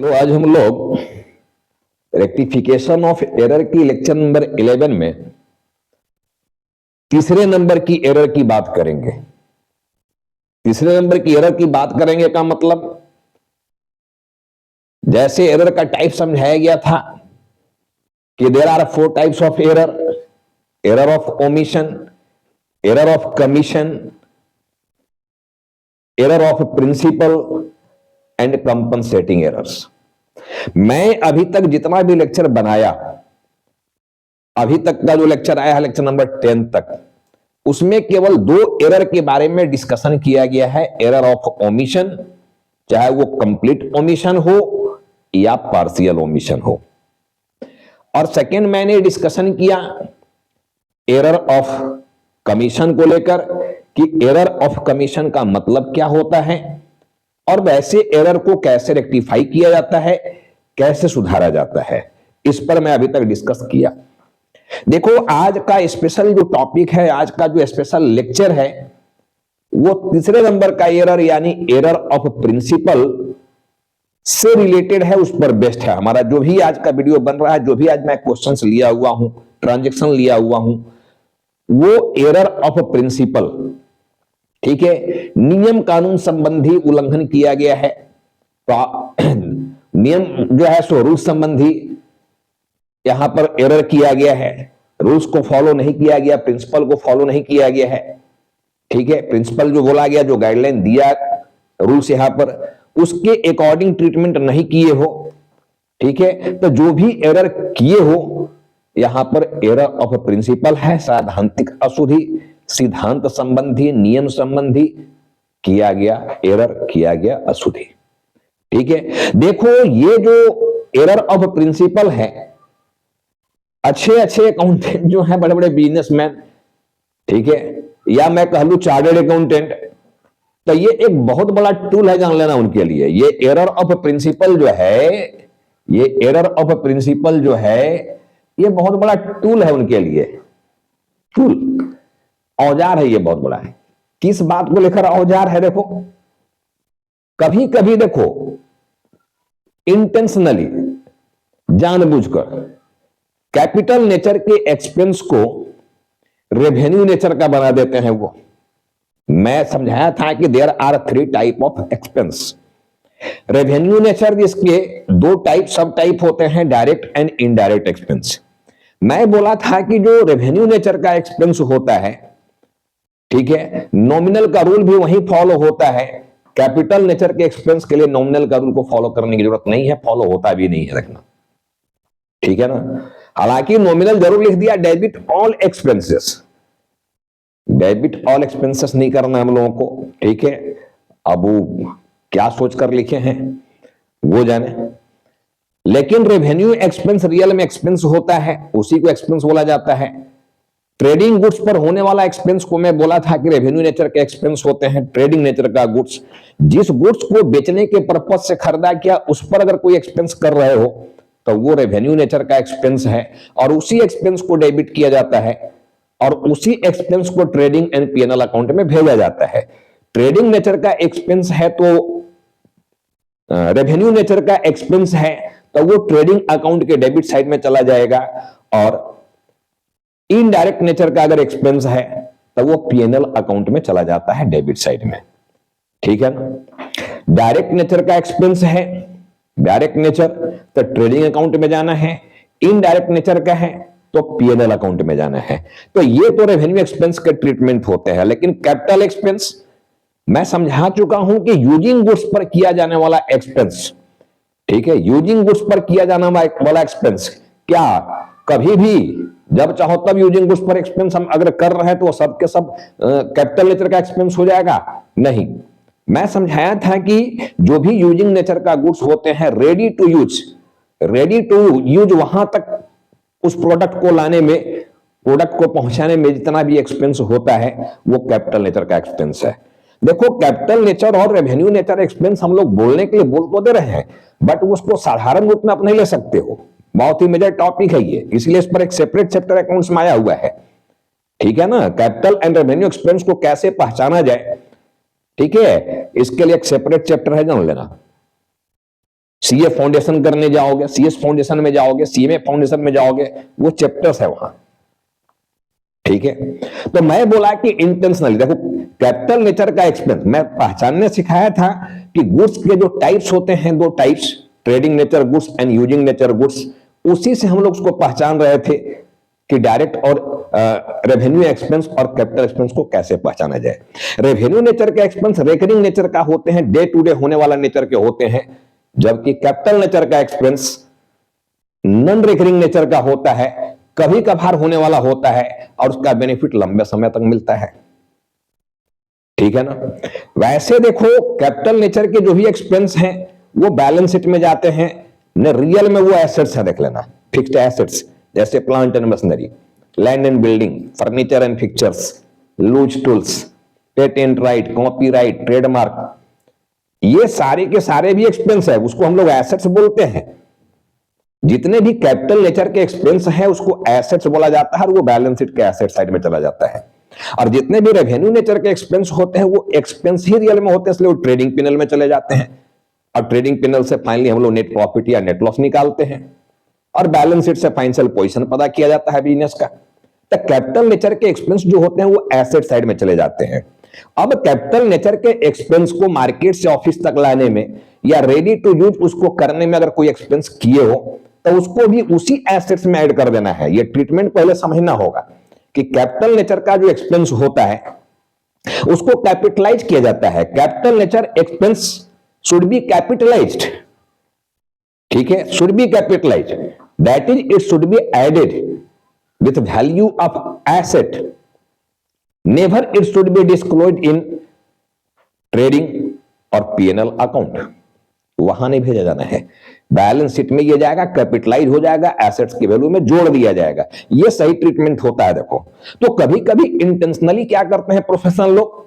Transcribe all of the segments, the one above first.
चलो आज हम लोग रेक्टिफिकेशन ऑफ एरर की लेक्चर नंबर 11 में तीसरे नंबर की एरर की बात करेंगे। तीसरे नंबर की एरर की बात करेंगे का मतलब, जैसे एरर का टाइप समझाया गया था कि there are 4 types of error: error of omission, error of commission, error of principle and compensating errors. मैं अभी तक जितना भी लेक्चर बनाया, अभी तक का जो लेक्चर आया है लेक्चर नंबर 10 तक, उसमें केवल 2 एरर के बारे में डिस्कशन किया गया है। एरर ऑफ ओमिशन, चाहे वो कंप्लीट ओमिशन हो या पार्शियल ओमिशन हो। और सेकंड मैंने डिस्कशन किया एरर ऑफ कमीशन को लेकर कि एरर ऑफ कमीशन का मतलब क्या होता है और वैसे एरर को कैसे रेक्टिफाई किया जाता है, कैसे सुधारा जाता है। इस पर मैं अभी तक डिस्कस किया। देखो, आज का स्पेशल जो टॉपिक है, आज का जो स्पेशल लेक्चर है, वो तीसरे नंबर का एरर यानी एरर ऑफ प्रिंसिपल से रिलेटेड है, उस पर बेस्ड है। हमारा जो भी आज का वीडियो बन रहा है, जो भी आज मैं क्वेश्चंस लिया हुआ हूं, ट्रांजैक्शन लिया हुआ हूं, वो एरर ऑफ प्रिंसिपल, ठीक है, नियम कानून संबंधी उल्लंघन किया गया है। तो नियम जो है सो रूल संबंधी यहां पर एरर किया गया है। रूल्स को फॉलो नहीं किया गया, प्रिंसिपल को फॉलो नहीं किया गया है, ठीक है। प्रिंसिपल जो बोला गया, जो गाइडलाइन दिया रूल्स यहां पर, उसके अकॉर्डिंग ट्रीटमेंट नहीं किए हो, ठीक है। तो जो भी एरर किए हो, यहां पर एरर ऑफ प्रिंसिपल है, सैद्धांतिक अशुद्धि, सिद्धांत संबंधी, नियम संबंधी किया गया एरर, किया गया अशुद्धि, ठीक है। देखो, ये जो एरर ऑफ प्रिंसिपल है, अच्छे अच्छे अकाउंटेंट जो हैं, बड़े बड़े बिजनेसमैन, ठीक है, या मैं कह लूं चार्टर्ड अकाउंटेंट, तो ये एक बहुत बड़ा टूल है, जान लेना उनके लिए। ये एरर ऑफ प्रिंसिपल जो है, ये एरर ऑफ प्रिंसिपल जो है, ये बहुत बड़ा टूल है उनके लिए। टूल, औजार है, ये बहुत बड़ा है। किस बात को लेकर औजार है? देखो, कभी कभी देखो इंटेंशनली, जानबूझकर कैपिटल नेचर के एक्सपेंस को रेवेन्यू नेचर का बना देते हैं। वो मैं समझाया था कि there are 3 type of expense. Revenue nature जिसके 2 टाइप, सब टाइप होते हैं, डायरेक्ट एंड इनडायरेक्ट एक्सपेंस। मैं बोला था कि जो रेवेन्यू नेचर का एक्सपेंस होता है, ठीक है, नॉमिनल का रूल भी वही फॉलो होता है। कैपिटल नेचर के एक्सपेंस के लिए नॉमिनल का रूल को फॉलो करने की जरूरत नहीं है, फॉलो होता भी नहीं है, रखना, ठीक है ना। हालांकि नॉमिनल जरूर लिख दिया, debit all expenses, debit all expenses नहीं करना हम लोगों को, ठीक है। अब वो क्या सोचकर लिखे हैं वो जाने, लेकिन रेवेन्यू एक्सपेंस रियल में एक्सपेंस होता है, उसी को एक्सपेंस बोला जाता है। ट्रेडिंग गुड्स पर होने वाला एक्सपेंस को मैं बोला था कि रेवेन्यू नेचर के एक्सपेंस होते हैं। ट्रेडिंग नेचर का गुड्स, जिस गुड्स को बेचने के पर्पज से खरीदा किया, उस पर अगर कोई एक्सपेंस कर रहे हो तो वो रेवेन्यू नेचर का एक्सपेंस है, और उसी एक्सपेंस को डेबिट किया जाता है, और उसी एक्सपेंस को ट्रेडिंग एंड पीएनएल अकाउंट में भेजा जाता है। ट्रेडिंग नेचर का एक्सपेंस है तो रेवेन्यू नेचर का एक्सपेंस है तो वो ट्रेडिंग अकाउंट के डेबिट साइड में चला जाएगा, और इनडायरेक्ट नेचर का अगर एक्सपेंस है तो वो पीएनएल अकाउंट में चला जाता है, डेबिट साइड में, ठीक है ना। डायरेक्ट नेचर का एक्सपेंस है, डायरेक्ट नेचर तो ट्रेडिंग अकाउंट में जाना है, इनडायरेक्ट नेचर का है तो पीएनएल अकाउंट में जाना है। तो ये तो रेवेन्यू एक्सपेंस के ट्रीटमेंट होते हैं। लेकिन कैपिटल एक्सपेंस मैं समझा चुका हूं कि यूजिंग गुड्स पर किया जाने वाला एक्सपेंस, ठीक है, यूजिंग गुड्स पर किया जाने वाला एक्सपेंस, क्या कभी भी जब चाहो तब यूजिंग गुड्स पर एक्सपेंस हम अगर कर रहे हैं तो सब के सब कैपिटल नेचर का एक्सपेंस हो जाएगा? नहीं। मैं समझाया था कि जो भी यूजिंग नेचर का गुड्स होते हैं, रेडी टू यूज वहां तक उस प्रोडक्ट को लाने में, प्रोडक्ट को पहुंचाने में जितना भी एक्सपेंस होता है वो कैपिटल नेचर का एक्सपेंस है। देखो, कैपिटल नेचर और रेवेन्यू नेचर एक्सपेंस हम लोग बोलने के लिए बोल तो दे रहे हैं, बट उसको साधारण रूप में आप नहीं ले सकते हो। बहुत ही मेजर टॉपिक है ये, इसलिए इस पर एक सेपरेट चैप्टर अकाउंट्स में आया हुआ है, ठीक है ना। कैपिटल एंड रेवेन्यू एक्सपेंस को कैसे पहचाना जाए, ठीक है, इसके लिए एक सेपरेट चैप्टर है, जान लेना। सीए फाउंडेशन करने जाओगे, सीएस फाउंडेशन में जाओगे, सीएमए फाउंडेशन में जाओगे, वो चैप्टर्स है वहां। ठीक है, तो मैं बोला कि इंटेंशनली देखो, कैपिटल नेचर का एक्सपेंस मैं पहचानने सिखाया था कि गुड्स के जो टाइप्स होते हैं, दो types, trading nature goods and using nature goods, उसी से हम लोग उसको पहचान रहे थे कि डायरेक्ट और रेवेन्यू एक्सपेंस और कैपिटल एक्सपेंस को कैसे पहचाना जाए। रेवेन्यू नेचर के एक्सपेंस रेकरिंग नेचर का होते हैं, डे टू डे होने वाला नेचर के होते हैं, जबकि कैपिटल नेचर का एक्सपेंस नॉन रेकरिंग नेचर का होता है, कभी कभार होने वाला होता है और उसका बेनिफिट लंबे समय तक मिलता है। ठीक है ना। वैसे देखो, कैपिटल नेचर के जो भी एक्सपेंस हैं वो बैलेंस शीट में जाते हैं, न रियल में वो एसेट्स है, देख लेना, फिक्स्ड एसेट्स जैसे plant and machinery, land and building, furniture and fixtures, loose tools, patent right, copyright, trademark, ये सारे के सारे भी एक्सपेंस है, उसको हम लोग एसेट्स बोलते हैं। जितने भी कैपिटल नेचर के एक्सपेंस है उसको एसेट्स बोला जाता है और वो बैलेंस शीट के एसेट साइड में चला जाता है। और जितने भी रेवेन्यू नेचर के एक्सपेंस होते हैं वो एक्सपेंस ही रियल में होते हैं, इसलिए वो ट्रेडिंग पिनल में चले जाते हैं और ट्रेडिंग पिनल से फाइनली हम लोग नेट प्रॉफिट या नेट लॉस निकालते हैं और बैलेंस शीट से फाइनेंशियल पोजीशन पता किया जाता है बिजनेस का। तो कैपिटल नेचर के एक्सपेंस जो होते हैं वो एसेट साइड में चले जाते हैं। अब कैपिटल नेचर के एक्सपेंस को मार्केट से ऑफिस तक लाने में या रेडी टू यूज उसको करने में अगर कोई एक्सपेंस किए हो तो उसको भी उसी एसेट्स में ऐड कर देना है। ये ट्रीटमेंट पहले समझना होगा कि कैपिटल नेचर का जो एक्सपेंस होता है उसको कैपिटलाइज किया जाता है। Capital nature expense should be capitalized, ठीक है, should be capitalized, that is it should be added with value of asset, never it should be disclosed in trading और पीएनएल अकाउंट, वहां नहीं भेजा जाना है। बैलेंस शीट में ये जाएगा, कैपिटलाइज हो जाएगा, एसेट्स की वैल्यू में जोड़ दिया जाएगा। ये सही ट्रीटमेंट होता है। देखो, तो कभी कभी इंटेंशनली क्या करते हैं प्रोफेशनल लोग,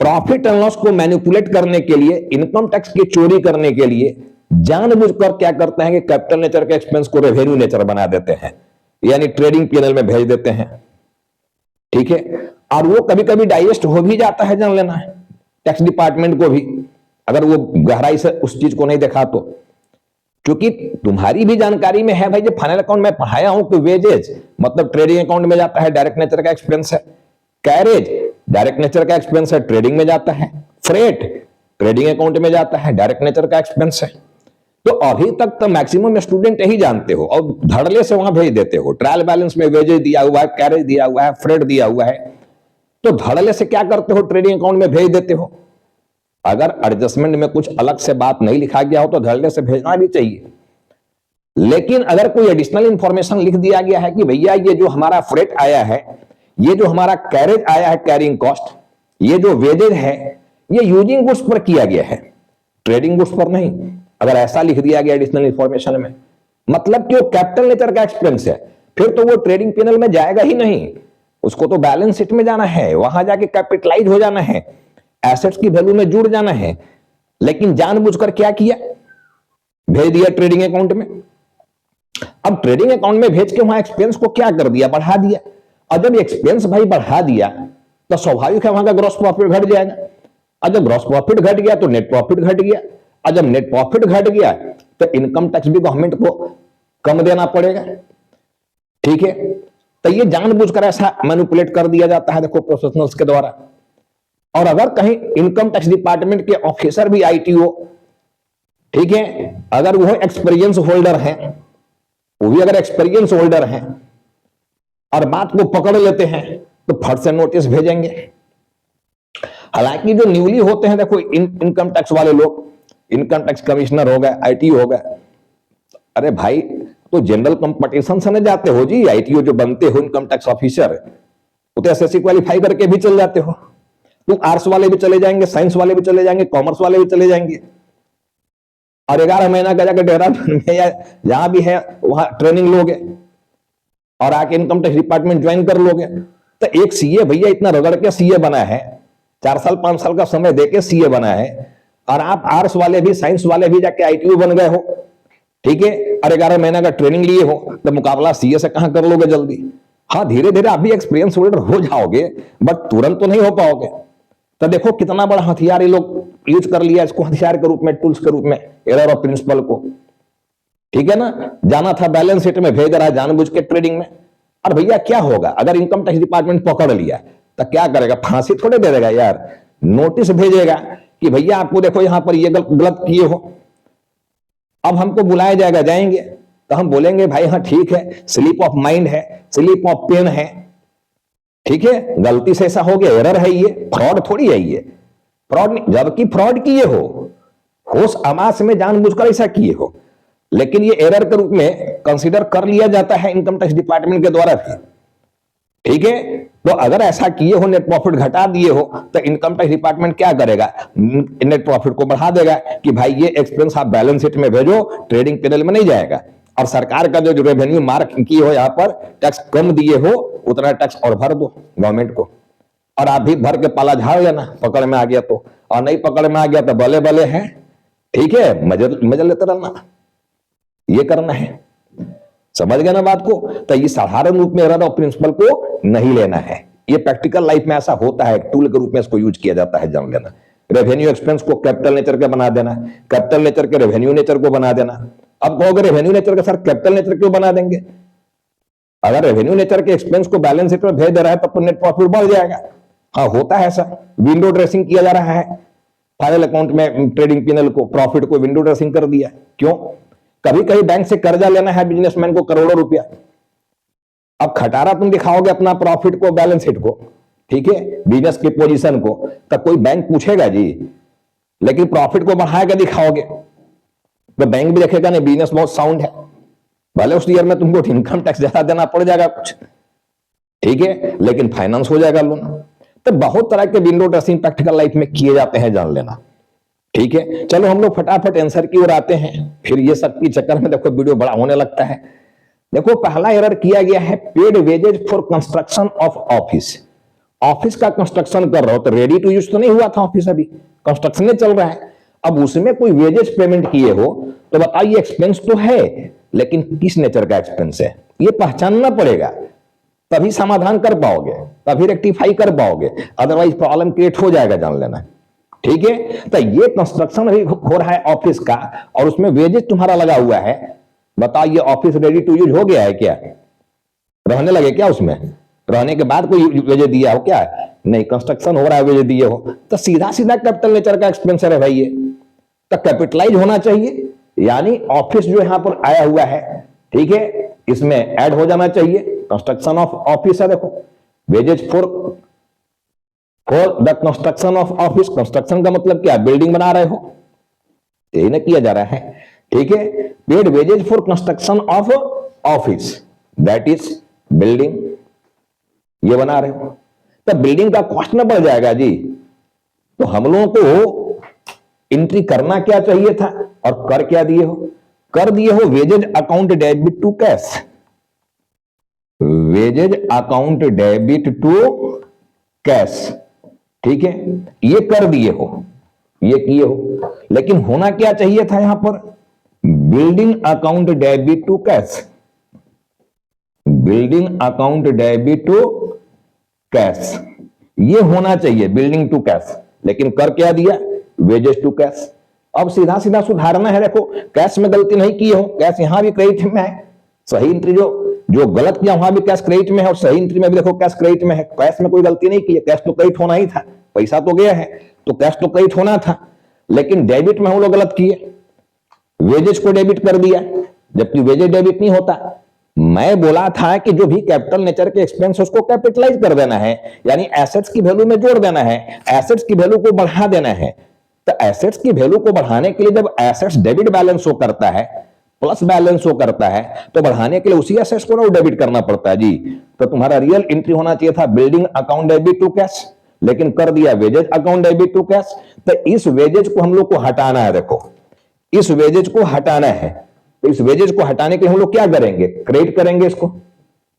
प्रॉफिट एंड लॉस को मैनिपुलेट करने के लिए, इनकम टैक्स की चोरी करने के लिए जानबूझकर क्या करते हैं कि कैपिटल नेचर के एक्सपेंस को रेवेन्यू नेचर बना देते हैं, यानी ट्रेडिंग पीएनएल में भेज देते हैं। ठीक है, और वो कभी कभी डाइजेस्ट हो भी जाता है, जान लेना है टैक्स डिपार्टमेंट को भी, अगर वो गहराई से उस चीज को नहीं देखा तो। क्योंकि तुम्हारी भी जानकारी में है भाई, जो फाइनल अकाउंट में पढ़ाया हूं कि वेजेज मतलब ट्रेडिंग अकाउंट में जाता है, डायरेक्ट नेचर का एक्सपेंस है, कैरेज डायरेक्ट नेचर का एक्सपेंस है, ट्रेडिंग में जाता है, फ्रेट ट्रेडिंग अकाउंट में जाता है, डायरेक्ट नेचर का एक्सपेंस है। तो अभी तक तो मैक्सिमम स्टूडेंट यही जानते हो और धड़ल्ले से वहां भेज देते हो, ट्रायल बैलेंस में वेजेज दिया हुआ है, कैरेज दिया हुआ है, फ्रेट दिया हुआ है, तो धड़ल्ले से क्या करते हो, ट्रेडिंग अकाउंट में भेज देते हो। अगर एडजस्टमेंट में कुछ अलग से बात नहीं लिखा गया हो तो धड़ल्ले से भेजना भी चाहिए। लेकिन अगर कोई एडिशनल इंफॉर्मेशन लिख दिया गया है कि भैया ये जो हमारा फ्रेट आया है, ये जो हमारा कैरेज आया है, कैरिंग कॉस्ट, ये जो वेजेज है, ये यूजिंग गुड्स पर किया गया है, ट्रेडिंग गुड्स पर नहीं, अगर ऐसा लिख दिया गया एडिशनल इंफॉर्मेशन में, मतलब कि वो कैपिटल नेचर का एक्सपेंस है, फिर तो वो ट्रेडिंग पीनल में जाएगा ही नहीं, उसको तो बैलेंस शीट में जाना है, वहां जाके कैपिटलाइज हो जाना है, एसेट्स की वैल्यू में जुड़ जाना है। लेकिन जानबूझकर क्या किया, भेज दिया ट्रेडिंग अकाउंट में। अब ट्रेडिंग अकाउंट में भेज के वहां एक्सपेंस को क्या कर दिया, बढ़ा दिया। और जब एक्सपेंस भाई बढ़ा दिया तो स्वाभाविक है वहां का ग्रॉस प्रॉफिट घट जाएगा, और जब ग्रॉस प्रॉफिट घट गया तो नेट प्रॉफिट घट गया, और जब नेट प्रॉफिट घट गया तो इनकम टैक्स भी गवर्नमेंट को कम देना पड़ेगा। ठीक है, तो ये जानबूझकर ऐसा मैनिपुलेट कर दिया जाता है, देखो, प्रोफेशनल्स के द्वारा। और अगर कहीं इनकम टैक्स डिपार्टमेंट के ऑफिसर भी आईटीओ, ठीक है, अगर वो एक्सपीरियंस होल्डर हैं, वो भी अगर एक्सपीरियंस होल्डर हैं और बात को पकड़ लेते हैं तो फट से नोटिस भेजेंगे। हालांकि जो न्यूली होते हैं, देखो, इनकम टैक्स वाले लोग, इनकम टैक्स कमिश्नर हो गए, आईटीओ हो गए, अरे भाई तो जनरल कंपटीशन से न जाते हो जी, आईटीओ जो बनते हो इनकम टैक्स ऑफिसर, वो तो एसएससी क्वालिफाई करके भी चल जाते हो। तो आर्ट्स वाले भी चले जाएंगे, साइंस वाले भी चले जाएंगे, कॉमर्स वाले भी चले जाएंगे, और 11 महीना का जाकर देहरादून में या जहां भी है वहां ट्रेनिंग लोगे और आके इनकम टैक्स डिपार्टमेंट ज्वाइन कर लोगे। तो एक सीए भैया इतना रगड़ के सीए बना है, 4 साल 5 साल का समय देके सीए बना है, और आप आर्ट्स वाले भी साइंस वाले भी जाके आईटीओ बन गए हो, ठीक है, और 11 महीना का ट्रेनिंग लिए हो, तो मुकाबला सीए से कहां कर लोगे जल्दी। हाँ, धीरे धीरे आप भी एक्सपीरियंस होल्डर हो जाओगे, बट तुरंत तो नहीं हो पाओगे। तो देखो कितना बड़ा हथियार ये लोग यूज कर लिया इसको, हथियार के रूप में, टूल्स के रूप में, एरर ऑफ प्रिंसिपल को। ठीक है ना, जाना था बैलेंस शीट में, भेज रहा है जानबूझ के ट्रेडिंग में। और भैया क्या होगा अगर इनकम टैक्स डिपार्टमेंट पकड़ लिया तो क्या करेगा? फांसी थोड़े दे देगा यार, नोटिस भेजेगा कि भैया आपको देखो यहां पर ये गलत किए हो। अब हमको बुलाया जाएगा, जाएंगे तो हम बोलेंगे भाई हाँ ठीक है, स्लिप ऑफ माइंड है, स्लिप ऑफ पेन है, ठीक है, गलती से ऐसा हो गया, एरर है, ये फ्रॉड थोड़ी है, ये फ्रॉड नहीं। जबकि फ्रॉड किए हो, होश आमास में जानबूझकर ऐसा किए हो, लेकिन ये एरर के रूप में कंसीडर कर लिया जाता है इनकम टैक्स डिपार्टमेंट के द्वारा भी। ठीक है, तो अगर ऐसा किए हो, नेट प्रॉफिट घटा दिए हो, तो इनकम टैक्स डिपार्टमेंट क्या करेगा? नेट प्रॉफिट को बढ़ा देगा कि भाई ये एक्सपेंस आप बैलेंस शीट में भेजो, ट्रेडिंग पैनल में नहीं जाएगा। और सरकार का जो रेवेन्यू मार्क किए हो, यहां पर टैक्स कम दिए हो, उतना टैक्स और भर दो गवर्नमेंट को, और आप भी भर के पाला झाड़ लेना पकड़ में आ गया तो। और नहीं पकड़ में आ गया तो भले भले है, ठीक है, मजा लेते रहना, ये करना है। समझ गए ना बात को? तो ये साधारण रूप में एरर ऑफ प्रिंसिपल को नहीं लेना है, ये प्रैक्टिकल लाइफ में ऐसा होता है, टूल के रूप में इसको यूज किया जाता है, जान लेना। रेवेन्यू एक्सपेंस को कैपिटल नेचर के बना देना, कैपिटल नेचर के रेवेन्यू नेचर को बना देना। अब कहोगे रेवेन्यू नेचर के सर कैपिटल नेचर क्यों बना देंगे? अगर रेवेन्यू नेचर के एक्सपेंस को बैलेंस शीट में भेज दे रहा है तब तो नेट प्रॉफिट बढ़ जाएगा। हाँ होता है ऐसा, विंडो ड्रेसिंग किया जा रहा है, फाइनल अकाउंट में ट्रेडिंग पिनल को, प्रॉफिट को विंडो ड्रेसिंग कर दिया। क्यों? कभी कभी बैंक से कर्जा लेना है बिजनेसमैन को करोड़ों रुपया, अब खटारा तुम दिखाओगे अपना प्रॉफिट को, बैलेंस शीट को, ठीक है, बिजनेस की पोजीशन को, तब कोई बैंक पूछेगा जी? लेकिन प्रॉफिट को बढ़ा के दिखाओगे तो बैंक भी देखेगा नहीं बिजनेस बहुत साउंड है, भले उस ईयर में तुमको इनकम टैक्स ज्यादा देना पड़ जाएगा कुछ, ठीक है, लेकिन फाइनेंस हो जाएगा लोन। तो बहुत तरह के विंडो ड्रेसिंग प्रैक्टिकल लाइफ में किए जाते हैं, जान लेना। ठीक है, चलो हम लोग फटाफट आंसर की ओर आते हैं, फिर ये सब के चक्कर में देखो वीडियो बड़ा होने लगता है। देखो पहला एरर किया गया है, paid wages for construction of office. Office का कंस्ट्रक्शन कर रहा हो तो रेडी टू यूज तो नहीं हुआ था ऑफिस, अभी कंस्ट्रक्शन में चल रहा है। अब उसमें कोई वेजेज पेमेंट किए हो तो बताइए, एक्सपेंस तो है लेकिन किस नेचर का एक्सपेंस है, ये पहचानना पड़ेगा, तभी समाधान कर पाओगे, तभी रेक्टिफाई कर पाओगे, अदरवाइज प्रॉब्लम क्रिएट हो जाएगा, जान लेना। ठीक है, तो ये कंस्ट्रक्शन भी हो रहा है ऑफिस का और उसमें वेजेज तुम्हारा लगा हुआ है, बताओ ये ऑफिस रेडी टू यूज हो गया है क्या? रहने लगे क्या उसमें? रहने के बाद कोई वेजेज दिया हो क्या? नहीं, कंस्ट्रक्शन हो रहा है, वेजेज दिए हो, तो सीधा सीधा कैपिटल नेचर का एक्सपेंस है भाई, ये तो कैपिटलाइज होना चाहिए, यानी ऑफिस जो यहां पर आया हुआ है, ठीक है, इसमें ऐड हो जाना चाहिए, कंस्ट्रक्शन ऑफ ऑफिस है, देखो wages for the construction of office. Construction का मतलब क्या? बिल्डिंग बना रहे हो, यही ना किया जा रहा है, ठीक है। Paid wages for construction of office, that is building, ये बना रहे हो, तो बिल्डिंग का कॉस्ट ना बढ़ जाएगा जी। तो हम लोगों को एंट्री करना क्या चाहिए था और कर क्या दिए हो? कर दिए हो wages account debit to cash, wages account debit to cash, ठीक है, ये कर दिए हो, ये किए हो, लेकिन होना क्या चाहिए था यहां पर? Building account debit to cash, building account debit to cash, ये होना चाहिए बिल्डिंग टू कैश, लेकिन कर क्या दिया? Wages to cash. अब सीधा सीधा सुधारना है, देखो कैश में गलती नहीं की हो, कैश यहां भी क्रेडिट में है, सही एंट्री जो गलत किया वहां भी कैश क्रेडिट में है और सही एंट्री में भी देखो कैश क्रेडिट में है। कैश में कोई गलती नहीं की है, कैश तो क्रेडिट होना ही था, पैसा तो गया है तो कैश तो क्रेडिट होना था, लेकिन डेबिट में हम लोग गलत किए, वेजेस को डेबिट कर दिया, जबकि वेजेस डेबिट नहीं होता। मैं बोला था कि जो भी कैपिटल नेचर के एक्सपेंस उसको कैपिटलाइज कर देना है, यानी एसेट्स की वैल्यू में जोड़ देना है, एसेट्स की वैल्यू को बढ़ा देना है। तो एसेट्स की वैल्यू को बढ़ाने के लिए जब एसेट्स डेबिट बैलेंस शो करता है, प्लस बैलेंस शो करता है, तो बढ़ाने के लिए उसी एसेट्स को ना डेबिट करना पड़ता है जी। तो तुम्हारा रियल एंट्री होना चाहिए था building account debit to cash, लेकिन कर दिया wages account debit to cash. तो इस वेजेज को हम लोग को हटाना है, देखो इस वेजेज को हटाना है, तो इस वेजेज को हटाने के लिए हम लोग क्या करेंगे? क्रेडिट करेंगे, इसको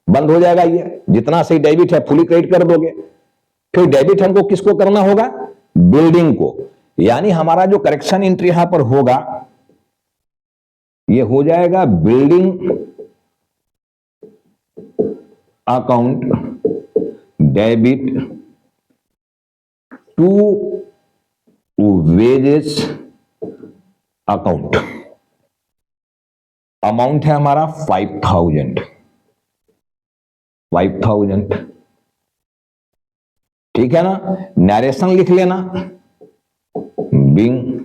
बंद हो जाएगा, ये जितना सही डेबिट है फुली क्रेडिट कर दोगे। फिर डेबिट हमको किसको करना होगा? बिल्डिंग को, यानी हमारा जो करेक्शन एंट्री यहां पर होगा ये हो जाएगा building account debit to wages account, amount है हमारा 5000, ठीक है ना। नरेशन लिख लेना बिंग,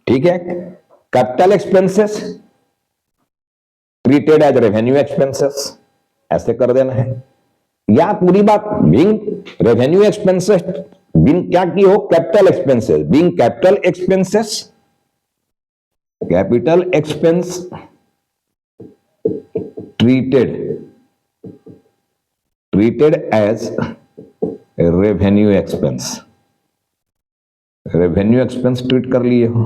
ठीक है। Capital expenses treated as revenue expenses, ऐसे कर देना है। या पूरी बात बिंग रेवेन्यू एक्सपेंसेस, बिंग क्या की हो, capital expenses, being capital expenses, capital expense treated as revenue expense, revenue expense treat कर लिए हो,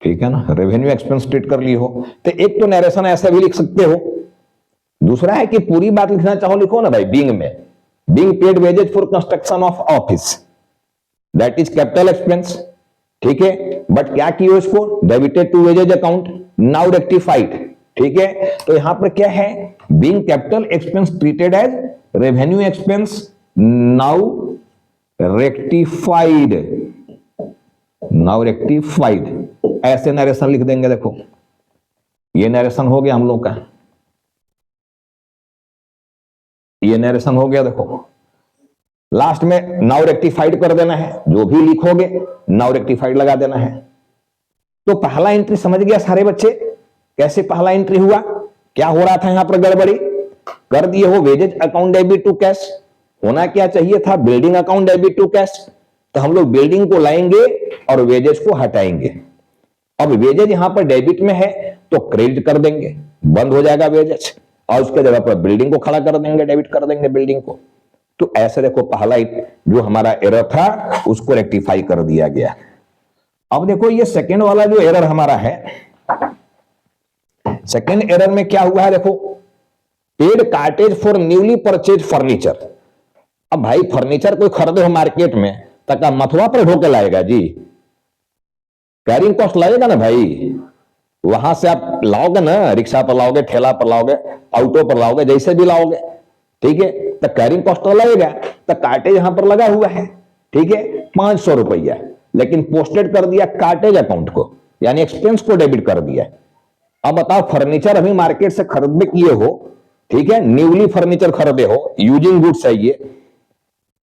ठीक है ना, रेवेन्यू एक्सपेंस ट्रीट कर लिए हो। तो एक तो नरेशन ऐसा भी लिख सकते हो, दूसरा है कि पूरी बात लिखना चाहो लिखो ना भाई, बिंग में being paid wages for construction of office, that is capital expense, ठीक है। बट क्या किया इसको, debited to wages account, now rectified, ठीक है। तो यहां पर क्या है, being capital expense treated as revenue expense, now rectified, now rectified, ऐसे नरेशन लिख देंगे। देखो ये नरेशन हो गया हम लोग का, ये नरेशन हो गया। देखो लास्ट में नाउ रेक्टिफाइड कर देना है, जो भी लिखोगे नाउ रेक्टिफाइड लगा देना है। तो पहला एंट्री समझ गया सारे बच्चे, कैसे पहला एंट्री हुआ, क्या हो रहा था यहां पर गड़बड़ी, कर दिए हो wages account debit to cash, होना क्या चाहिए था building account debit to cash. तो हम लोग बिल्डिंग को लाएंगे और वेजेज को हटाएंगे। अब वेजेज यहां पर डेबिट में है तो क्रेडिट कर देंगे, बंद हो जाएगा वेजेज, और उसके जगह पर बिल्डिंग को खड़ा कर देंगे, डेबिट कर देंगे बिल्डिंग को। तो ऐसे देखो पहला जो हमारा एरर था उसको रेक्टिफाई कर दिया गया। अब देखो ये सेकेंड वाला जो एरर हमारा है, सेकेंड एरर में क्या हुआ है, देखो paid cartage for newly purchase furniture. अब भाई फर्नीचर कोई खरीदे हो मार्केट में तक मथुआ पर ढोके लाएगा जी, कैरिंग कॉस्ट लगेगा ना भाई, वहां से आप लाओगे ना, रिक्शा पर लाओगे, ठेला पर लाओगे, ऑटो पर लाओगे, जैसे भी लाओगे, ठीक है, तो कैरिंग कॉस्ट तो लगेगा। तो कार्टेज यहां पर लगा हुआ है, ठीक है, 500 रुपया, लेकिन पोस्टेड कर दिया कार्टेज अकाउंट को, यानी एक्सपेंस को डेबिट कर दिया। अब बताओ फर्नीचर अभी मार्केट से खरीदे किए हो, ठीक है, न्यूली फर्नीचर खरीदे हो, यूजिंग गुड्स चाहिए,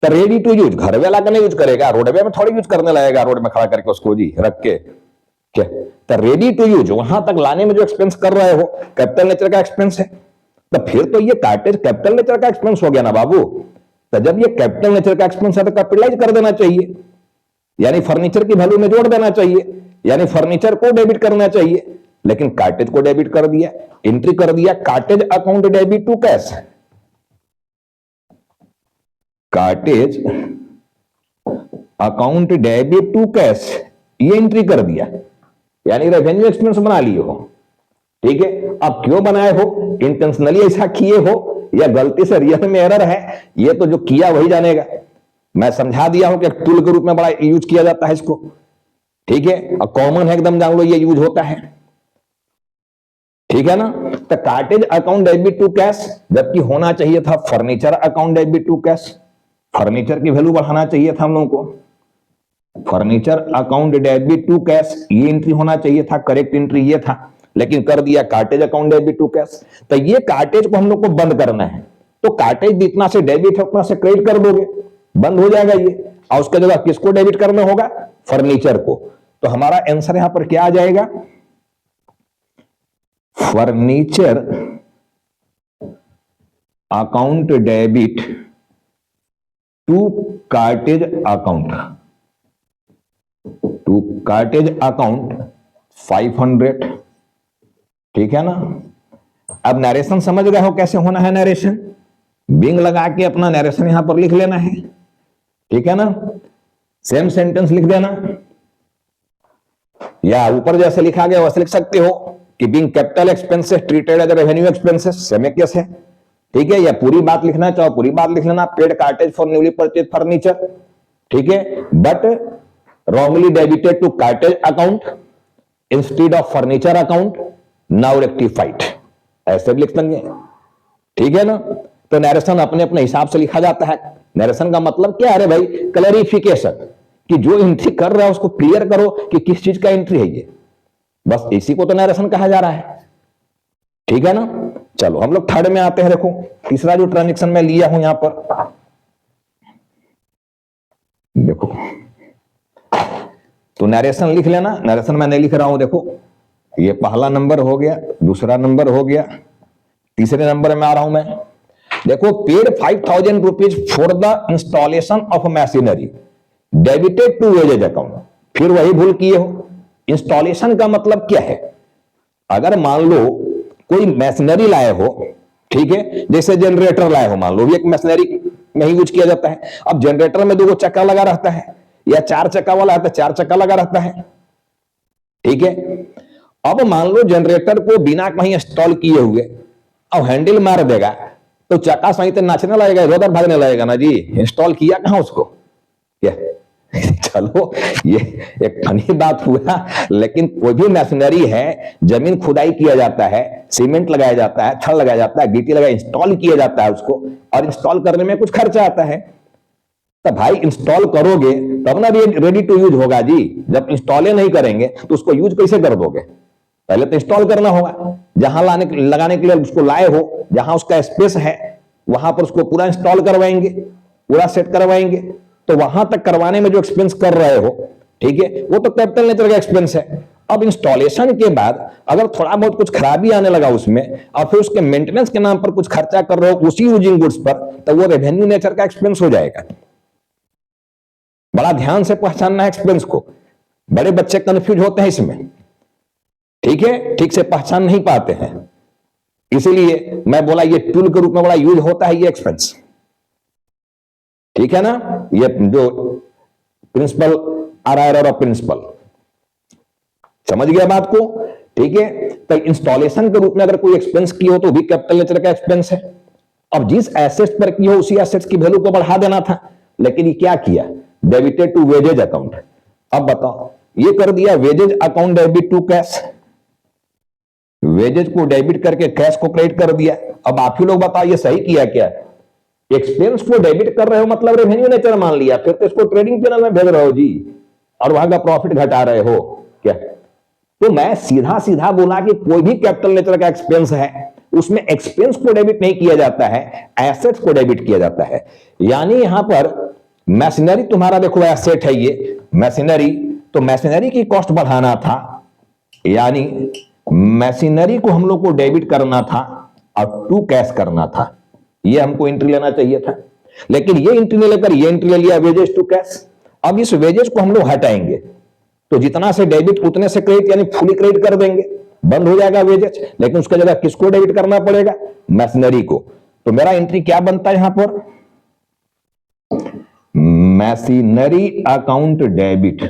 तो रेडी टू यूज घर वाला का नहीं यूज करेगा, रोडवे में थोड़ी यूज करने लगेगा, रोड में खड़ा करके उसको जी रख के, क्या, तो रेडी टू यूज वहां तक लाने में जो एक्सपेंस कर रहे हो कैपिटल नेचर का एक्सपेंस है। तो फिर तो ये कार्टेज कैपिटल नेचर का एक्सपेंस हो गया ना बाबू। तो जब ये कैपिटल नेचर का एक्सपेंस है तो कैपिटलाइज कर देना चाहिए, यानी फर्नीचर की वैल्यू में जोड़ देना चाहिए, यानी फर्नीचर को डेबिट करना चाहिए, लेकिन कार्टेज को डेबिट कर दिया, एंट्री कर दिया cartage account debit to cash, cartage account debit to cash, ये एंट्री कर दिया, यानी रेवेन्यू एक्सपेंस बना लिए हो, ठीक है। अब क्यों बनाए हो, इंटेंशनली ऐसा किए हो या गलती से रियल में एरर है, ये तो जो किया वही जानेगा। मैं समझा दिया हूं कि टूल के रूप में बड़ा यूज किया जाता है इसको, ठीक है, और कॉमन है एकदम, जान लो ये यूज होता है, ठीक है ना। तो cartage account debit to cash, जबकि होना चाहिए था furniture account debit to cash, furniture की वैल्यू बढ़ाना चाहिए था हम लोगों को, furniture account debit to cash ये एंट्री होना चाहिए था, करेक्ट एंट्री ये था, लेकिन कर दिया cartage account debit to cash. तो ये कार्टेज को हम लोग को बंद करना है, तो कार्टेज जितना से डेबिट है उतना से क्रेडिट कर दोगे, बंद हो जाएगा ये, और उसके जगह किसको डेबिट करना होगा, फर्नीचर को। तो हमारा आंसर यहां पर क्या आ जाएगा, furniture account debit to cartage account, to cartage account 500, ठीक है ना। अब नरेशन समझ गए हो कैसे होना है नरेशन, बिंग लगा के अपना नरेशन यहां पर लिख लेना है, ठीक है ना, सेम सेंटेंस लिख देना, या ऊपर जैसे लिखा गया वैसे लिख सकते हो कि being capital expenses treated as revenue expenses, same case है, ठीक है। या पूरी बात लिखना चाहो पूरी बात लिख लेना, paid cartage for newly purchase furniture, ठीक है, but wrongly debited to cartage account instead of furniture account, now rectified, ऐसे भी लिख लेंगे, ठीक है ना। तो नरेशन अपने अपने हिसाब से लिखा जाता है। नरेशन का मतलब क्या है? अरे भाई क्लैरिफिकेशन, कि जो एंट्री कर रहा है उसको क्लियर करो कि किस चीज का एंट्री है ये, बस इसी को तो नरेशन कहा जा रहा है। ठीक है ना? चलो हम लोग थर्ड में आते हैं। देखो तीसरा जो ट्रांजेक्शन मैं लिया हूं यहां पर, देखो तो नरेशन लिख लेना। नरेशन मैं नहीं लिख रहा हूं। देखो ये पहला नंबर हो गया, दूसरा नंबर हो गया, तीसरे नंबर में आ रहा हूं मैं। देखो paid 5,000 rupees for the installation of machinery debited to wages account. फिर वही भूल किए हो। इंस्टॉलेशन का मतलब क्या है? अगर मान लो कोई मशीनरी लाए हो, ठीक है, जैसे जनरेटर लाए हो, मान लो भी एक मशीनरी में ही यूज किया जाता है। अब जनरेटर में 2 चक्का लगा रहता है, या 4 चक्का वाला है तो 4 चक्का लगा रहता है। ठीक है, अब मान लो जनरेटर को बिना कहीं इंस्टॉल किए हुए अब हैंडल मार देगा तो चक्का सही तो नाचने लगेगा, इधर उधर भागने लगेगा ना जी। इंस्टॉल किया कहां उसको? क्या चलो ये एक फनी बात हुआ, लेकिन कोई भी मशीनरी है, जमीन खुदाई किया जाता है, सीमेंट लगाया जाता है, छड़ लगाया जाता है, गिट्टी लगाया, इंस्टॉल किया जाता है उसको, और इंस्टॉल करने में कुछ खर्चा आता है। तो भाई इंस्टॉल करोगे तब ना रेडी टू यूज होगा जी। जब इंस्टॉल नहीं करेंगे तो उसको यूज कैसे कर दोगे? पहले तो इंस्टॉल करना होगा। जहां लगाने के लिए उसको लाए हो, जहां उसका स्पेस है वहां पर उसको पूरा इंस्टॉल करवाएंगे, पूरा सेट करवाएंगे। तो वहां तक करवाने में जो एक्सपेंस कर रहे हो, ठीक है, वो तो कैपिटल नेचर का एक्सपेंस है। अब इंस्टॉलेशन के बाद अगर थोड़ा बहुत कुछ खराबी आने लगा उसमें, और फिर उसके मेंटेनेंस के नाम पर कुछ खर्चा कर रहे हो उसी यूजिंग गुड्स पर, तो वो रेवेन्यू नेचर का एक्सपेंस हो जाएगा। बड़ा ध्यान से पहचानना है एक्सपेंस को। बड़े बच्चे कंफ्यूज होते हैं इसमें, ठीक है, ठीक से पहचान नहीं पाते हैं। इसीलिए मैं बोला ये टूल के रूप में बड़ा यूज होता है ये एक्सपेंस। ठीक है ना? ये जो प्रिंसिपल आर ऑफ प्रिंसिपल, समझ गया बात को? ठीक है, तो इंस्टॉलेशन के रूप में अगर कोई एक्सपेंस की हो तो भी कैपिटल नेचर का एक्सपेंस है। अब जिस एसेट्स पर की हो उसी एसेट्स की वैल्यू को बढ़ा देना था, लेकिन ये क्या किया? Debited to wages account. अब बताओ, ये कर दिया wages account debit to cash, wages को डेबिट करके कैश को क्रेडिट कर दिया। अब आप ही लोग बताओ ये सही किया क्या? एक्सपेंस को डेबिट कर रहे हो मतलब रेवेन्यू नेचर मान लिया, फिर तो इसको ट्रेडिंग पैनल में भेज रहे हो जी, और वहां का प्रॉफिट घटा रहे हो क्या? तो मैं सीधा सीधा बोला कि कोई भी कैपिटल नेचर का एक्सपेंस है उसमें एक्सपेंस को डेबिट नहीं किया जाता है, एसेट्स को डेबिट किया जाता है। यानी यहां पर मशीनरी तुम्हारा देखो एसेट है ये मशीनरी, तो मशीनरी की कॉस्ट बढ़ाना था, यानी मशीनरी को हम लोग को डेबिट करना था और टू कैश करना था। ये हमको एंट्री लेना चाहिए था, लेकिन ये एंट्री नहीं लेकर ये एंट्री ले लिया वेजेस टू कैश। अब इस वेजेस को हम लोग हटाएंगे तो जितना से डेबिट उतने से क्रेडिट, यानी फुली क्रेडिट कर देंगे, बंद हो जाएगा वेजेस। लेकिन उसका जगह किसको डेबिट करना पड़ेगा? मशीनरी को। तो मेरा एंट्री क्या बनता है यहां पर? मशीनरी अकाउंट डेबिट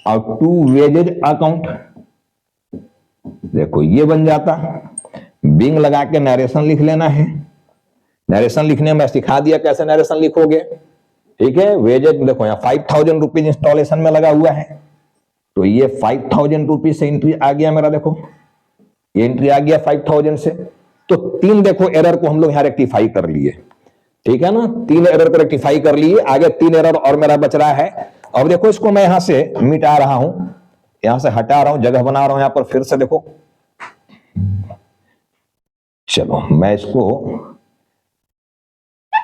और टू वेजेज अकाउंट। देखो ये बन जाता, बिंग लगा के नरेशन लिख लेना है। नरेशन लिखने में सिखा दिया कैसे नरेशन लिखोगे, ठीक है। वेजेज देखो यहाँ 5,000 रुपीज इंस्टॉलेशन में लगा हुआ है, तो ये 5,000 रुपीज से एंट्री आ गया मेरा। देखो ये एंट्री आ गया 5,000 से। तो 3 देखो एरर को हम लोग यहाँ रेक्टिफाई कर लिए, ठीक है ना। 3 एरर को रेक्टिफाई कर लिए, आगे 3 एरर और मेरा बच रहा है। अब देखो इसको मैं यहां से मिटा रहा हूं, यहां से हटा रहा हूं, जगह बना रहा हूं यहां पर फिर से। देखो चलो मैं इसको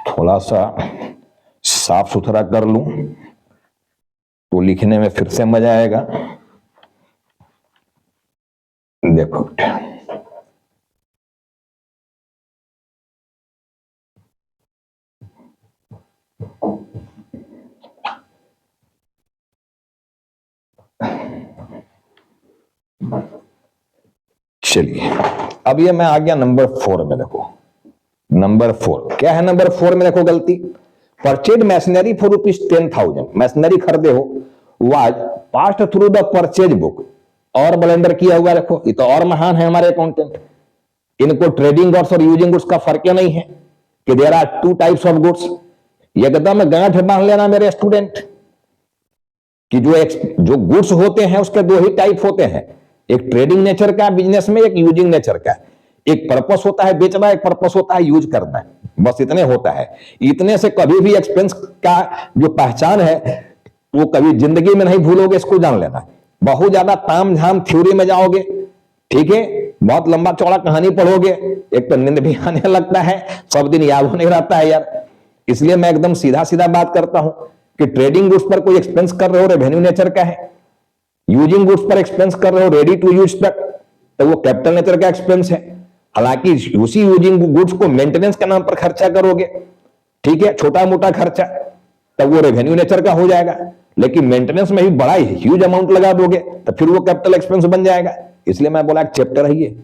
थोड़ा सा साफ सुथरा कर लूं तो लिखने में फिर से मजा आएगा। देखो चलिए, अब ये मैं आ गया नंबर 4 में। देखो नंबर 4 क्या है? नंबर 4 में देखो गलती, परचेज मशीनरी फॉर ₹10,000। मशीनरी खरीदे हो, was passed through the purchase book, और ब्लेंडर किया हुआ। देखो ये तो और महान है हमारे अकाउंटेंट, इनको ट्रेडिंग गुड्स और यूजिंग गुड्स का फर्क नहीं है कि there are 2 types of goods. एकदम गांठ बांध लेना मेरे स्टूडेंट कि जो गुड्स होते हैं उसके 2 ही टाइप होते हैं, एक ट्रेडिंग नेचर का बिजनेस में, एक यूजिंग नेचर का। एक पर्पस होता है बेचना, एक पर्पस होता है यूज करना, बस इतने होता है। इतने से कभी भी एक्सपेंस का जो पहचान है वो कभी जिंदगी में नहीं भूलोगे, इसको जान लेना। बहुत ज्यादा ताम झाम थ्योरी में जाओगे, ठीक है, बहुत लंबा चौड़ा कहानी पढ़ोगे, एक तो नींद भी आने लगता है, सब दिन याद होने रहता है यार। इसलिए मैं एकदम सीधा सीधा बात करता हूं कि ट्रेडिंग गुड्स पर कोई एक्सपेंस कर रहे हो रेवेन्यू नेचर का है, यूजिंग गुड्स पर एक्सपेंस कर रहे हो रेडी टू यूज तक तो वो कैपिटल नेचर का एक्सपेंस है। हालांकि उसी यूजिंग गुड्स को मेंटेनेंस के नाम पर खर्चा करोगे, ठीक है, छोटा मोटा खर्चा, तब वो रेवेन्यू नेचर का हो जाएगा। लेकिन मेंटेनेंस में भी बड़ा ही ह्यूज अमाउंट लगा दोगे तो फिर वो कैपिटल एक्सपेंस बन जाएगा। इसलिए मैं बोला एक चैप्टर है ये,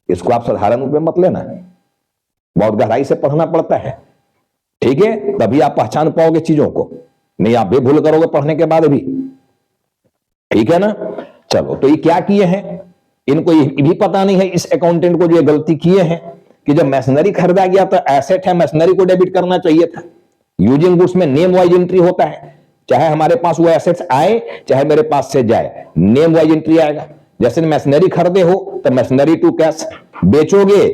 इसको आप साधारण रूप में मत लेना, बहुत गहराई से पढ़ना पड़ता है, ठीक है, तभी आप पहचान पाओगे चीजों को, नहीं आप भी भूल करोगे पढ़ने के बाद भी, ठीक है ना। चलो, तो ये क्या किए हैं, इनको ये भी पता नहीं है इस अकाउंटेंट को जो ये गलती किए हैं कि जब मशीनरी खरीदा गया तो एसेट है, मशीनरी को डेबिट करना चाहिए था। यूजिंग गुड्स में नेम वाइज एंट्री होता है, चाहे हमारे पास वो एसेट्स आए चाहे मेरे पास से जाए, नेम वाइज एंट्री आएगा। जैसे मशीनरी खरीदे हो तो मशीनरी टू कैश, बेचोगे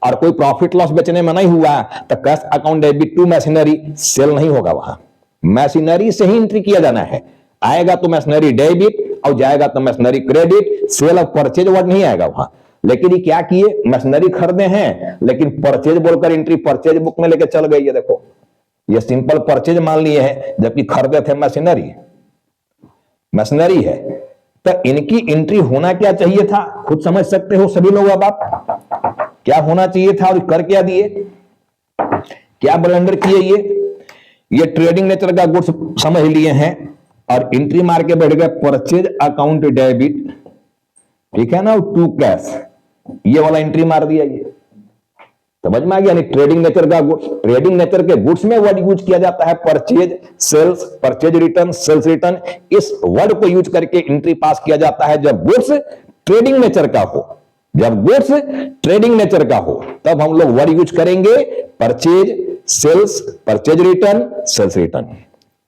और कोई प्रॉफिट लॉस बेचने में नहीं हुआ तो cash account debit to machinery, sale नहीं होगा, वहां मशीनरी से ही एंट्री किया जाना है। आएगा तो मशीनरी डेबिट और जाएगा तो मशीनरी क्रेडिट, सेल और परचेज वर्ड नहीं आएगा वहां। लेकिन ये क्या किए, मशीनरी खरीदे हैं लेकिन परचेज बोलकर एंट्री परचेज बुक में लेके चल गई है। देखो ये सिंपल परचेज मान लिए हैं जबकि खरीदे थे मशीनरी, मशीनरी है। तो इनकी एंट्री होना क्या चाहिए था, खुद समझ सकते हो सभी लोग। अब आप क्या होना चाहिए था और कर क्या दिए, क्या ब्लंडर किए। ये ट्रेडिंग नेचर का गुड्स समझ लिए हैं और एंट्री मार के बैठ गए परचेज अकाउंट डेबिट, ठीक है ना, टू कैश, ये वाला एंट्री मार दिया। ये समझ में आ गया, ट्रेडिंग नेचर का गुड्स, ट्रेडिंग नेचर के गुड्स में वर्ड यूज किया जाता है purchase sales, purchase return, sales return. इस वर्ड को यूज करके एंट्री पास किया जाता है जब गुड्स ट्रेडिंग नेचर का हो। जब गुड्स ट्रेडिंग नेचर का हो तब हम लोग वर्ड यूज करेंगे purchase sales, purchase return, sales return.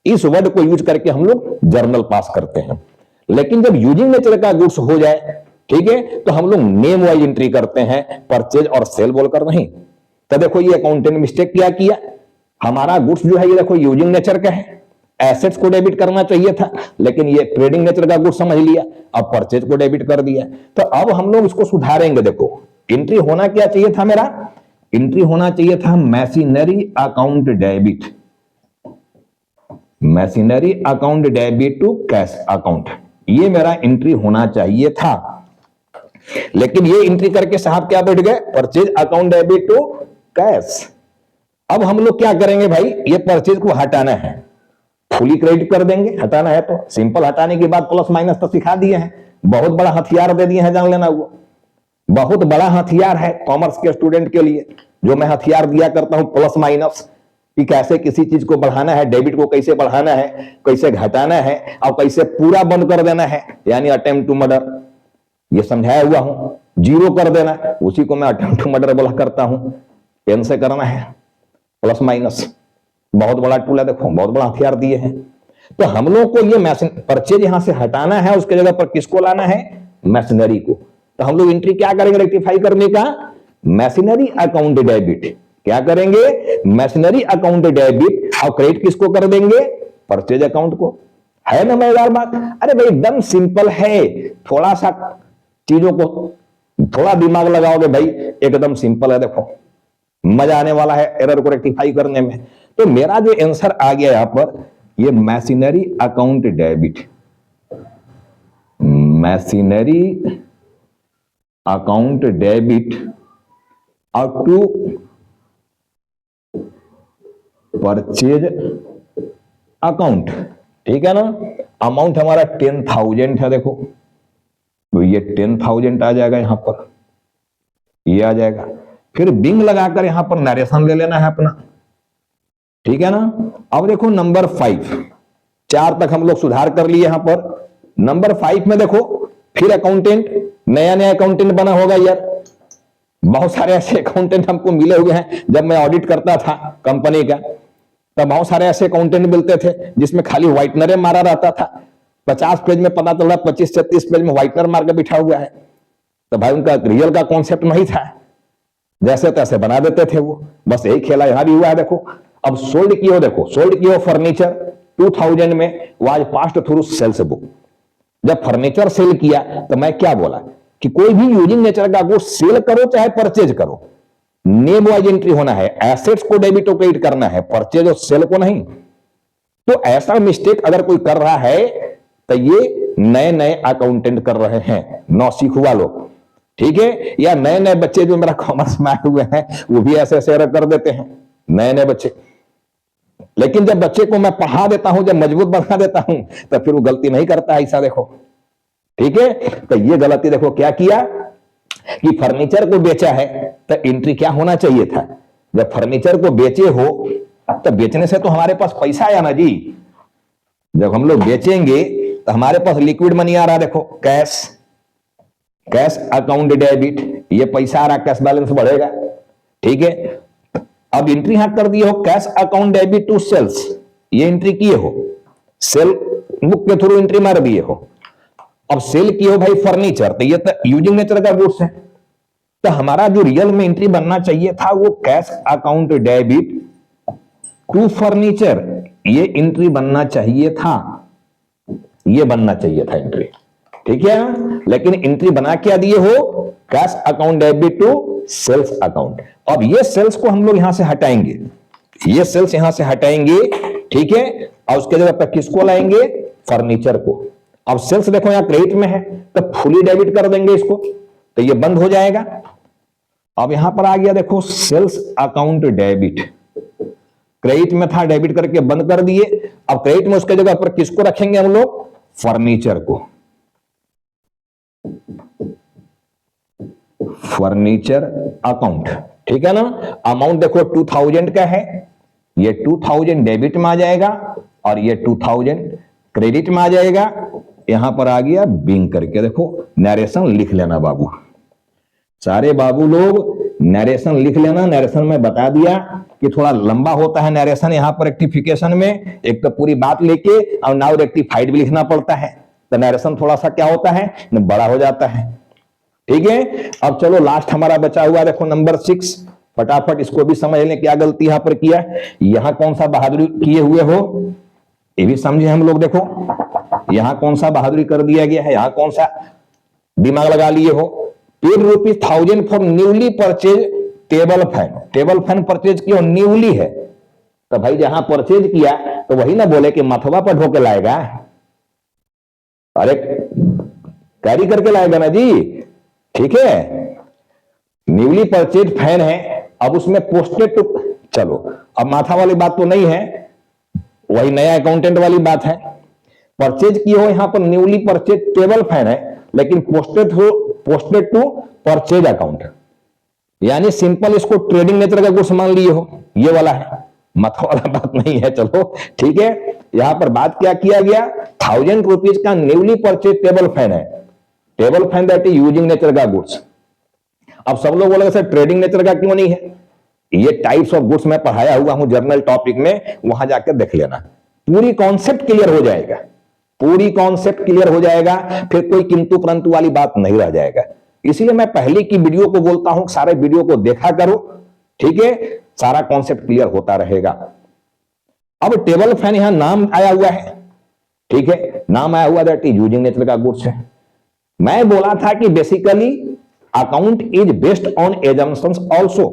इस वर्ड को यूज करके हम लोग जर्नल पास करते हैं। लेकिन जब यूजिंग नेचर का गुड्स हो जाए, ठीक है, तो हम लोग नेम वाइज एंट्री करते हैं, परचेज और सेल बोलकर नहीं। तो देखो ये अकाउंटेंट मिस्टेक क्या किया, हमारा गुड्स जो है ये देखो यूजिंग नेचर का है, एसेट्स को डेबिट करना चाहिए था, लेकिन ये ट्रेडिंग नेचर का गुड्स समझ लिया, अब परचेज को डेबिट कर दिया। तो अब हम लोग इसको सुधारेंगे। देखो एंट्री होना क्या चाहिए था मेरा, एंट्री होना चाहिए था machinery account debit, machinery account debit to cash account, ये मेरा एंट्री होना चाहिए था। लेकिन ये एंट्री करके साहब क्या बैठ गए, purchase account debit to cash. अब हम लोग क्या करेंगे भाई, ये परचेज को हटाना है, फुली क्रेडिट कर देंगे, हटाना है तो सिंपल, हटाने के बाद प्लस माइनस तो सिखा दिए हैं, बहुत बड़ा हथियार दे दिए हैं, जान लेना। वो बहुत बड़ा हथियार है कॉमर्स के स्टूडेंट के लिए, जो मैं हथियार दिया करता हूं प्लस माइनस, कि कैसे किसी चीज को बढ़ाना है, डेबिट को कैसे बढ़ाना है, कैसे घटाना है और कैसे पूरा बंद कर देना है, यानी अटेम्प्ट टू मर्डर, ये समझाया हुआ हूं। जीरो कर देना, उसी को मैं अटेम्प्ट टू मर्डर बोला करता हूं। पेन से करना है प्लस माइनस, बहुत बड़ा टूल है, देखो बहुत बड़ा हथियार दिए हैं। तो हम लोग को ये मशीन परचेज यहां से हटाना है, उसके जगह पर किसको लाना है, मशीनरी को। तो हम लोग एंट्री क्या करेंगे रेक्टिफाई करने का, मशीनरी अकाउंट डेबिट, क्या करेंगे, मशीनरी अकाउंट डेबिट, और क्रेडिट किसको कर देंगे, परचेज अकाउंट को। है ना मजेदार बात, अरे भाई एकदम सिंपल है, थोड़ा सा चीजों को थोड़ा दिमाग लगाओगे भाई एकदम सिंपल है। देखो मजा आने वाला है एरर को रेक्टिफाई करने में। तो मेरा जो आंसर आ गया यहां पर, ये machinery account debit, machinery account debit और टू परचेज अकाउंट, ठीक है ना। अमाउंट हमारा 10,000 है, देखो तो ये 10,000 आ जाएगा यहां पर, ये आ जाएगा। फिर बिंग लगाकर यहां पर नरेशन ले लेना है अपना, ठीक है ना। अब देखो नंबर 5, 4 तक हम लोग सुधार कर लिए यहां पर। नंबर 5 में देखो फिर अकाउंटेंट, नया नया अकाउंटेंट बना होगा यार, बहुत सारे ऐसे अकाउंटेंट हमको मिले हुए हैं। जब मैं ऑडिट करता था कंपनी का, तब बहुत सारे ऐसे अकाउंटेंट मिलते थे जिसमें खाली व्हाइटनर मारा रहता था। 50 पेज में पता चला 25-36 पेज में व्हाइटनर मार के बिठा हुआ है। तो भाई उनका रियल का कॉन्सेप्ट नहीं था, जैसे तैसे बना देते थे वो, बस यही खेला यहां भी हुआ है। देखो अब सोल्ड की हो, देखो सोल्ड की हो फर्नीचर 2000 में, was passed through sales book. जब फर्नीचर सेल किया तो मैं क्या बोला कि कोई भी यूजिंग नेचर का गुड्स सेल करो चाहे परचेज करो, नेम वाइज एंट्री होना है, एसेट्स को डेबिट और क्रेडिट करना है, परचेज और सेल को नहीं। तो ऐसा मिस्टेक अगर कोई कर रहा है तो ये नए नए अकाउंटेंट कर रहे हैं, नौसिखुआ लोग, ठीक है, या नए नए बच्चे जो मेरा कॉमर्स में आए हुए हैं वो भी ऐसे ऐसे एरर कर देते हैं, नए नए बच्चे। लेकिन जब बच्चे को मैं पढ़ा देता हूं, जब मजबूत बना देता हूं, तो फिर वो गलती नहीं करता ऐसा। देखो ठीक है, तो ये गलती देखो क्या किया कि फर्नीचर को बेचा है तो एंट्री क्या होना चाहिए था, जब फर्नीचर को बेचे हो तो बेचने से तो हमारे पास पैसा आया ना जी। जब हम लोग बेचेंगे तो हमारे पास लिक्विड मनी आ रहा है, देखो कैश, कैश अकाउंट डेबिट, ये पैसा आ रहा, कैश बैलेंस बढ़ेगा, ठीक है। अब एंट्री यहां कर दिए हो cash account debit to sales, ये एंट्री किए हो, सेल बुक के थ्रू एंट्री मार दिए हो। अब सेल किए हो भाई फर्नीचर, तो ये तो यूजिंग नेचर का गुड्स है, तो हमारा जो रियल में एंट्री बनना चाहिए था वो cash account debit to furniture, ये एंट्री बनना चाहिए था, ये बनना चाहिए था एंट्री, ठीक है। लेकिन एंट्री बना क्या दिए हो, cash account debit to sales account. अब ये सेल्स को हम लोग यहां से हटाएंगे, ये सेल्स यहां से हटाएंगे, ठीक है, और उसके जगह पर किसको लाएंगे, फर्नीचर को। अब सेल्स देखो यहां क्रेडिट में है तो फुली डेबिट कर देंगे इसको, तो ये बंद हो जाएगा। अब यहां पर आ गया देखो सेल्स अकाउंट डेबिट, क्रेडिट में था डेबिट करके बंद कर दिए। अब क्रेडिट में उसके जगह पर किसको रखेंगे हम लोग, फर्नीचर को, फर्नीचर अकाउंट, ठीक है ना। अमाउंट देखो 2000 का है, ये 2000 डेबिट में आ जाएगा और ये 2000 क्रेडिट में आ जाएगा। यहां पर आ गया बिंग करके, देखो नरेशन लिख लेना बाबू, सारे बाबू लोग नरेशन लिख लेना। नरेशन में बता दिया कि थोड़ा लंबा होता है नरेशन यहां पर रेक्टिफिकेशन में, एक तो पूरी बात लेके और नाउ रेक्टिफाइड भी लिखना पड़ता है, तो नरेशन थोड़ा सा क्या होता है, बड़ा हो जाता है, ठीक है। अब चलो लास्ट हमारा बचा हुआ देखो नंबर 6, फटाफट इसको भी समझ लें क्या गलती यहां पर किया। यहां कौन सा बहादुरी किए हुए हो ये भी समझे हम लोग। देखो यहां कौन सा बहादुरी कर दिया गया है, यहां कौन सा दिमाग लगा लिए हो। Paid ₹1000 for newly purchase table fan, table fan purchase किया न्यूली है, तो भाई जहां परचेज किया तो वही ना बोले कि मथवा पर ढोके लाएगा, अरे कैरी करके लाएगा ना जी, ठीक है। न्यूली परचेज फैन है, अब उसमें पोस्टेड टू, चलो अब माथा वाली बात तो नहीं है, वही नया अकाउंटेंट वाली बात है। परचेज की हो यहां पर न्यूली परचेज टेबल फैन है, लेकिन पोस्टेड टू परचेज अकाउंट, यानी सिंपल इसको ट्रेडिंग नेचर का गुड्स मान लिए हो, ये वाला है, माथा वाला बात नहीं है, चलो ठीक है। यहां पर बात क्या किया गया, ₹1000 का न्यूली परचेज टेबल फैन है, table fan that is using nature का गुड्स। अब सब लोग बोलेंगे सर ट्रेडिंग नेचर का क्यों नहीं है, ये टाइप्स ऑफ गुड्स मैं पढ़ाया हुआ हूं जर्नल टॉपिक में, वहां जाकर देख लेना, पूरी कॉन्सेप्ट क्लियर हो जाएगा, पूरी कॉन्सेप्ट क्लियर हो जाएगा, फिर कोई किंतु परंतु वाली बात नहीं रह जाएगा। इसलिए मैं पहले की वीडियो को बोलता हूं सारे वीडियो को देखा करो, ठीक है, सारा कॉन्सेप्ट क्लियर होता रहेगा। अब टेबल फैन यहां नाम आया हुआ है, ठीक है, नाम आया हुआ दैट इज यूजिंग नेचर का गुड्स है। मैं बोला था कि basically account is based on assumptions also,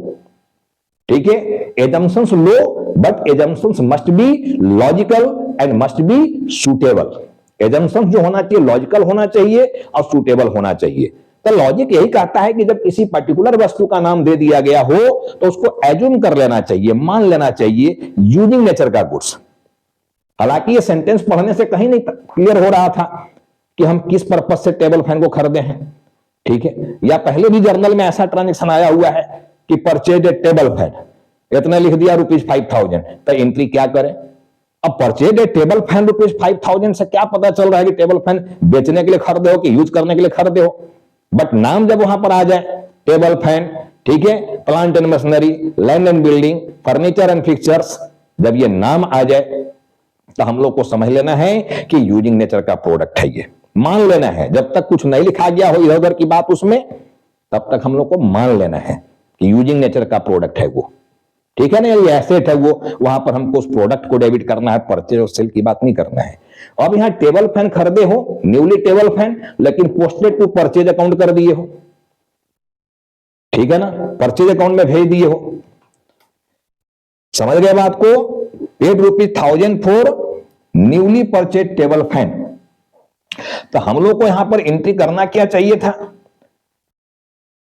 ठीक है, assumptions low but assumptions must be logical and must be suitable. Assumptions जो होना चाहिए लॉजिकल होना चाहिए और सूटेबल होना चाहिए। तो लॉजिक यही कहता है कि जब किसी पर्टिकुलर वस्तु का नाम दे दिया गया हो तो उसको एज्यूम कर लेना चाहिए, मान लेना चाहिए यूजिंग नेचर का गुड्स। हालांकि ये सेंटेंस पढ़ने से कहीं नहीं क्लियर हो रहा था कि हम किस पर्पज से टेबल फैन को खरीदे हैं, ठीक है, या पहले भी जर्नल में ऐसा ट्रांजेक्शन आया हुआ है कि परचेज ए टेबल फैन, इतना लिख दिया ₹5000, तो एंट्री क्या करें। अब परचेज ए टेबल फैन ₹5000 से क्या पता चल रहा है कि टेबल फैन बेचने के लिए खरीदे हो कि यूज करने के लिए खरीदे हो, बट नाम जब वहां पर आ जाए टेबल फैन, ठीक है, plant and machinery, land and building, furniture and fixtures, जब ये नाम आ जाए तो हम लोग को समझ लेना है कि यूजिंग नेचर का प्रोडक्ट है, ये मान लेना है। जब तक कुछ नहीं लिखा गया हो इधर उधर की बात उसमें, तब तक हम लोग को मान लेना है यूजिंग नेचर का प्रोडक्ट है वो, ठीक है ना, ये एसेट है वो, वहां पर हमको उस प्रोडक्ट को डेबिट करना है, परचेज और सेल की बात नहीं करना है। अब यहां टेबल फैन खरीदे हो, न्यूली टेबल फैन, लेकिन पोस्टेड टू परचेज अकाउंट कर दिए हो, ठीक है ना, परचेज अकाउंट में भेज दिए हो। समझ गए बात को? Paid ₹1000 for newly purchase table fan. तो हम लोग को यहां पर एंट्री करना क्या चाहिए था?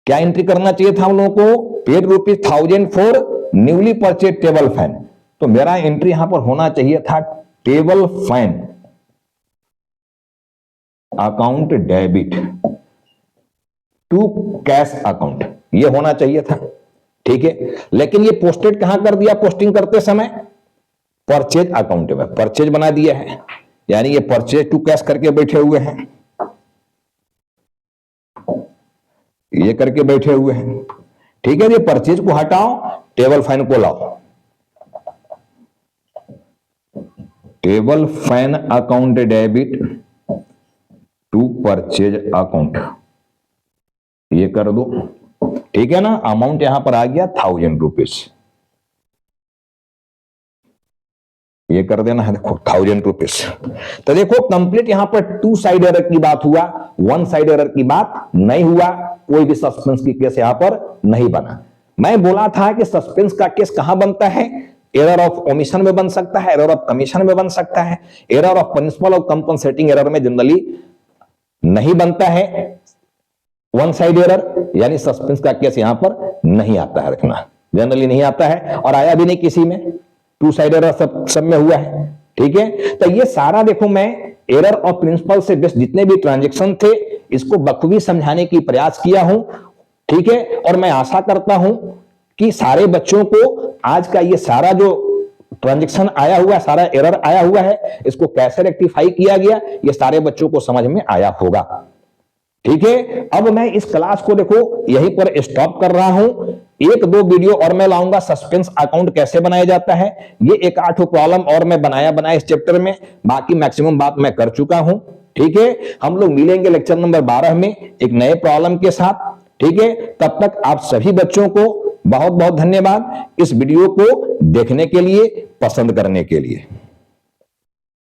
क्या एंट्री करना चाहिए था हम लोगों को? Paid ₹1000 for newly purchase table fan. तो मेरा एंट्री यहां पर होना चाहिए था table fan account debit to cash account, ये होना चाहिए था, ठीक है। लेकिन ये पोस्टेड कहां कर दिया? पोस्टिंग करते समय परचेज अकाउंट में परचेज बना दिया है, यानी ये परचेज टू कैश करके बैठे हुए हैं, ये करके बैठे हुए हैं, ठीक है। ये परचेज को हटाओ, टेबल फैन को लाओ। Table fan account debit to purchase account, ये कर दो, ठीक है ना। अमाउंट यहां पर आ गया ₹1000, ये कर देना है, देखो ₹1000। तो देखो कंप्लीट यहां पर 2 साइड एरर की बात हुआ, 1 साइड एरर की बात नहीं हुआ, कोई भी सस्पेंस की केस यहां पर नहीं बना। मैं बोला था कि सस्पेंस का केस कहां बनता है? एरर ऑफ ओमिशन में बन सकता है, एरर ऑफ कमीशन में बन सकता है, एरर ऑफ प्रिंसिपल और कंपनसेटिंग एरर में जनरली नहीं बनता है 1 साइड एरर, यानी सस्पेंस का केस यहां पर नहीं आता है, रखना जनरली नहीं आता है, और आया भी नहीं किसी में, 2 साइड एरर सब में हुआ है, ठीक है। तो ये सारा देखो मैं एरर ऑफ प्रिंसिपल से बेस्ड जितने भी ट्रांजैक्शन थे इसको बखूबी समझाने की प्रयास किया हूं, ठीक है। और मैं आशा करता हूं कि सारे बच्चों को आज का ये सारा जो ट्रांजैक्शन आया हुआ है, सारा एरर आया हुआ है, इसको कैसे रेक्टिफाई किया गया, ये सारे बच्चों को समझ में आया होगा, ठीक है। अब मैं इस क्लास को देखो यहीं पर स्टॉप कर रहा हूं, 1-2 वीडियो और मैं लाऊंगा सस्पेंस अकाउंट कैसे बनाया जाता है, ये 1-8 प्रॉब्लम और मैं बनाया इस चैप्टर में, बाकी मैक्सिमम बात मैं कर चुका हूं, ठीक है। हम लोग मिलेंगे लेक्चर नंबर 12 में एक नए प्रॉब्लम के साथ, ठीक है। तब तक आप सभी बच्चों को बहुत बहुत धन्यवाद इस वीडियो को देखने के लिए, पसंद करने के लिए।